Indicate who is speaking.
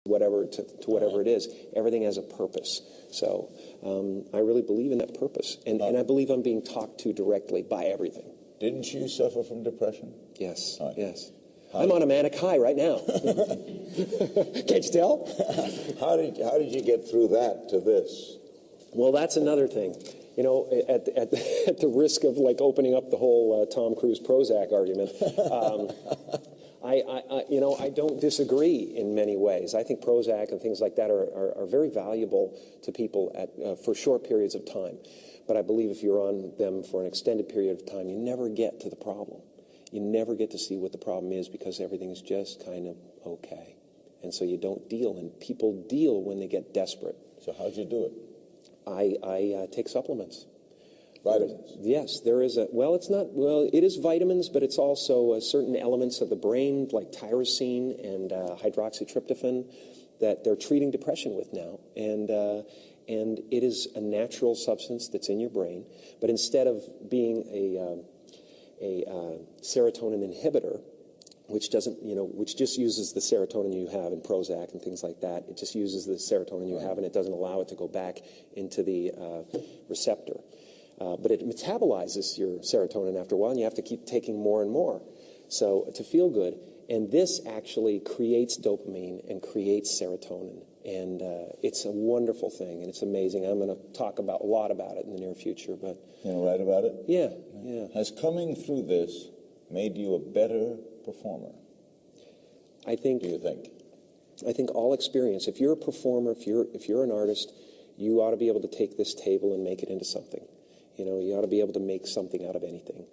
Speaker 1: whatever to whatever it is. Everything has a purpose. So I really believe in that purpose, and I believe I'm being talked to directly by everything.
Speaker 2: Didn't you suffer from depression?
Speaker 1: Yes,
Speaker 2: Right.
Speaker 1: yes. I'm on a manic high right now. Can't you tell?
Speaker 2: How did you get through that to this?
Speaker 1: Well, that's another thing. You know, at the risk of like opening up the whole Tom Cruise Prozac argument, I don't disagree in many ways. I think Prozac and things like that are very valuable to people for short periods of time. But I believe if you're on them for an extended period of time, you never get to the problem. You never get to see what the problem is because everything's just kind of okay. And so you don't deal, and people deal when they get desperate.
Speaker 2: So how'd you do it?
Speaker 1: I take supplements.
Speaker 2: Vitamins?
Speaker 1: Yes, there is it is vitamins, but it's also certain elements of the brain like tyrosine and hydroxytryptophan that they're treating depression with now. And it is a natural substance that's in your brain, but instead of being a serotonin inhibitor, which just uses the serotonin you have in Prozac and things like that. It just uses the serotonin you have, and it doesn't allow it to go back into the receptor. But it metabolizes your serotonin after a while, and you have to keep taking more and more to feel good. And this actually creates dopamine and creates serotonin. And it's a wonderful thing, and it's amazing. I'm going to talk a lot about it in the near future. But
Speaker 2: you want to write about it?
Speaker 1: Yeah, yeah.
Speaker 2: Has coming through this made you a better performer?
Speaker 1: I think.
Speaker 2: Do you think?
Speaker 1: I think all experience. If you're a performer, if you're an artist, you ought to be able to take this table and make it into something. You know, you ought to be able to make something out of anything.